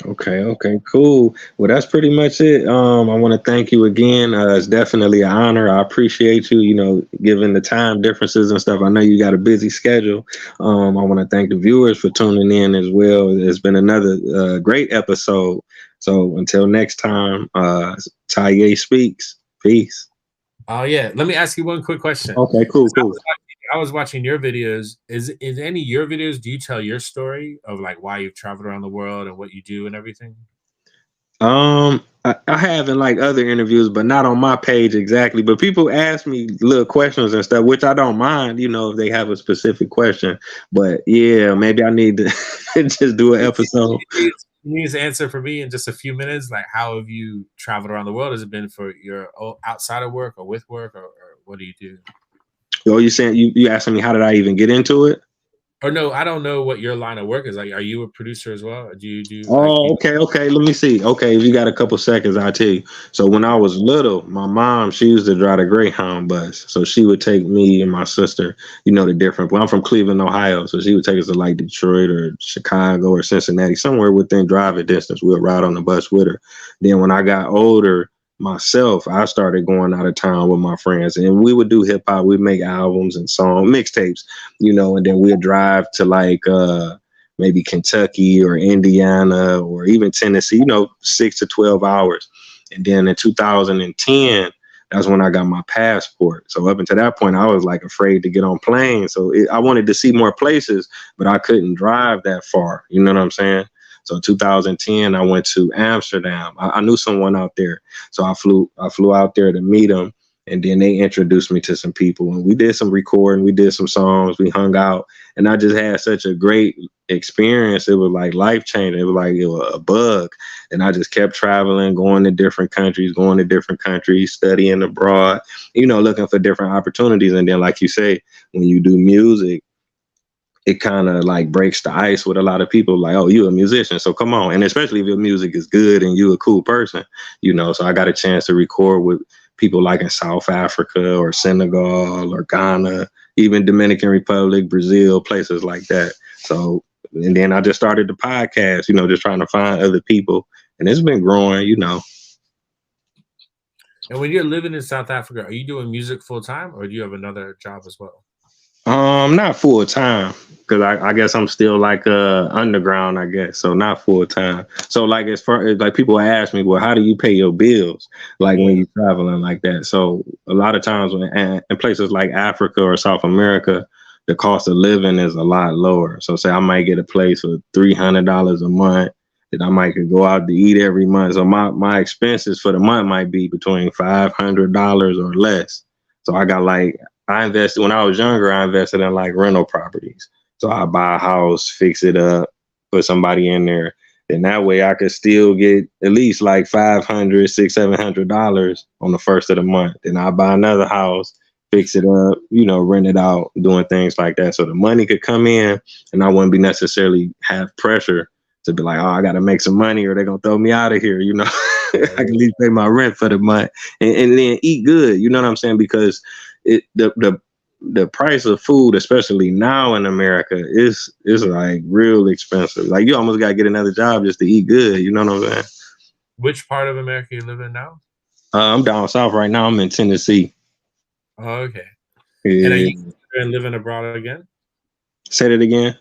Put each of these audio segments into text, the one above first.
Okay, cool. Well, that's pretty much it. I want to thank you again. It's definitely an honor. I appreciate you, given the time differences and stuff. I know you got a busy schedule. I want to thank the viewers for tuning in as well. It's been another great episode. So until next time, Taye Speaks. Peace. Oh yeah. Let me ask you one quick question. Okay, cool, 'Cause cool. I was watching your videos. Is any of your videos, do you tell your story of like why you've traveled around the world and what you do and everything? I have in like other interviews, but not on my page exactly. But people ask me little questions and stuff, which I don't mind, if they have a specific question. But yeah, maybe I need to just do an episode. Can you just answer for me in just a few minutes? Like, how have you traveled around the world? Has it been for your outside of work or with work, or what do you do? Oh, you saying you asking me how did I even get into it? Or no, I don't know what your line of work is. Like, are you a producer as well? Or do you do like Oh, okay. Let me see. Okay, if you got a couple seconds, I'll tell you. So when I was little, my mom, she used to drive the Greyhound bus. So she would take me and my sister, the different. Well, I'm from Cleveland, Ohio. So she would take us to like Detroit or Chicago or Cincinnati, somewhere within driving distance. We'll ride on the bus with her. Then when I got older myself, I started going out of town with my friends and we would do hip hop. We'd make albums and song mixtapes, and then we'd drive to like maybe Kentucky or Indiana or even Tennessee, 6 to 12 hours. And then in 2010, that's when I got my passport. So up until that point, I was like afraid to get on planes. So I wanted to see more places, but I couldn't drive that far. You know what I'm saying? So in 2010, I went to Amsterdam. I knew someone out there, so I flew out there to meet him, and then they introduced me to some people, and we did some recording, we did some songs, we hung out, and I just had such a great experience. It was like life changing. It was a bug, and I just kept traveling, going to different countries, studying abroad, looking for different opportunities. And then, like you say, when you do music, it kind of like breaks the ice with a lot of people like, oh, you're a musician, so come on. And especially if your music is good and you're a cool person, so I got a chance to record with people like in South Africa or Senegal or Ghana, even Dominican Republic, Brazil, places like that. So, and then I just started the podcast, just trying to find other people, and it's been growing. And when you're living in South Africa, are you doing music full time or do you have another job as well? Not full time, because I guess I'm still like underground, I guess. So not full time. So like as far as like people ask me, well, how do you pay your bills? Like when you're traveling like that. So a lot of times in places like Africa or South America, the cost of living is a lot lower. So say I might get a place for $300 a month, that I might could go out to eat every month. So my expenses for the month might be between $500 or less. So I invested when I was younger. I invested in like rental properties. So I buy a house, fix it up, put somebody in there. And that way I could still get at least like 500, $700 on the first of the month. Then I buy another house, fix it up, rent it out, doing things like that. So the money could come in and I wouldn't be necessarily have pressure to be like, oh, I got to make some money or they're going to throw me out of here. I can at least pay my rent for the month and then eat good. You know what I'm saying? Because the price of food, especially now in America, is like real expensive. Like you almost gotta get another job just to eat good. You know what I'm saying? Which part of America you live in now? I'm down south right now. I'm in Tennessee. Oh, okay. And are Yeah. you considering living abroad again? Say that again.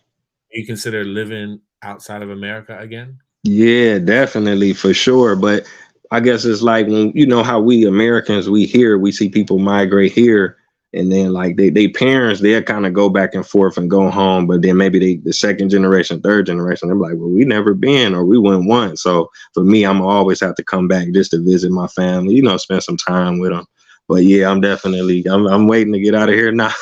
You consider living outside of America again? Yeah, definitely for sure. But I guess it's like when how we Americans we see people migrate here and then like they parents they'll kind of go back and forth and go home, but then maybe the second generation, third generation, they're like, well, we never been or we went once. So for me, I'm always have to come back just to visit my family, spend some time with them. But yeah, I'm waiting to get out of here now.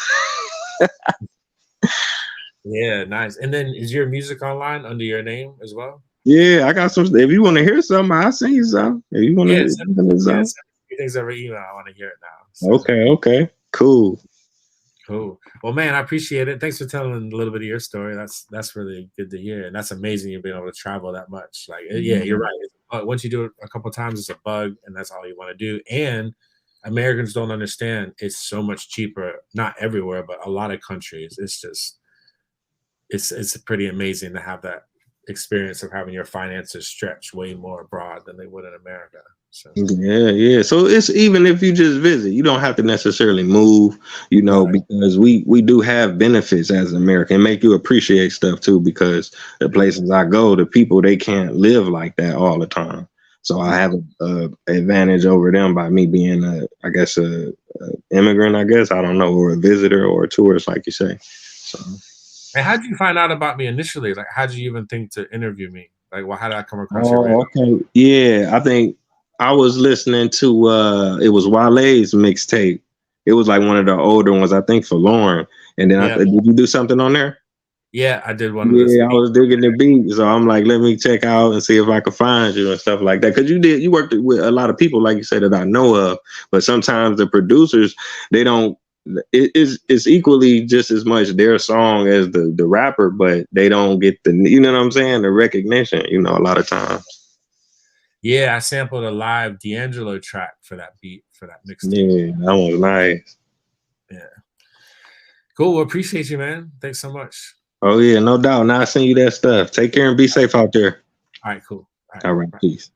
Yeah, nice. And then is your music online under your name as well? Yeah, I got some. If you want to hear something, I'll send you some. If you want to Yeah, listen to send some. me things over email. I want to hear it now. So Okay, cool. cool. Well, man, I appreciate it. Thanks for telling a little bit of your story. That's really good to hear, and that's amazing you've been able to travel that much. Like, yeah, you're right. Once you do it a couple times, it's a bug, and that's all you want to do. And Americans don't understand it's so much cheaper. Not everywhere, but a lot of countries. It's pretty amazing to have that experience of having your finances stretch way more broad than they would in America. So Yeah. So it's even if you just visit, you don't have to necessarily move, right. because we do have benefits as an American, make you appreciate stuff too, because the places I go, the people, they can't live like that all the time. So I have a advantage over them by me being I guess a immigrant, I guess, I don't know, or a visitor or a tourist, like you say. So. And how did you find out about me initially? Like, how did you even think to interview me? Like, well, how did I come across your radar? Oh, okay. Yeah, I think I was listening to it was Wale's mixtape. It was like one of the older ones, I think, for Lauren. And then Yeah, did you do something on there? yeah, I did one of those. Yeah, I was digging the beat, so I'm like, let me check out and see if I could find you and stuff like that. Because you worked with a lot of people, like you said, that I know of. But sometimes the producers, they don't. It's equally just as much their song as the rapper, but they don't get you know what I'm saying, the recognition. A lot of times. Yeah, I sampled a live D'Angelo track for that beat for that mixtape. Yeah, that was nice. Yeah, cool. Well, appreciate you, man. Thanks so much. Oh yeah, no doubt. Now I send you that stuff. Take care and be safe out there. All right, cool. All right. All right, peace.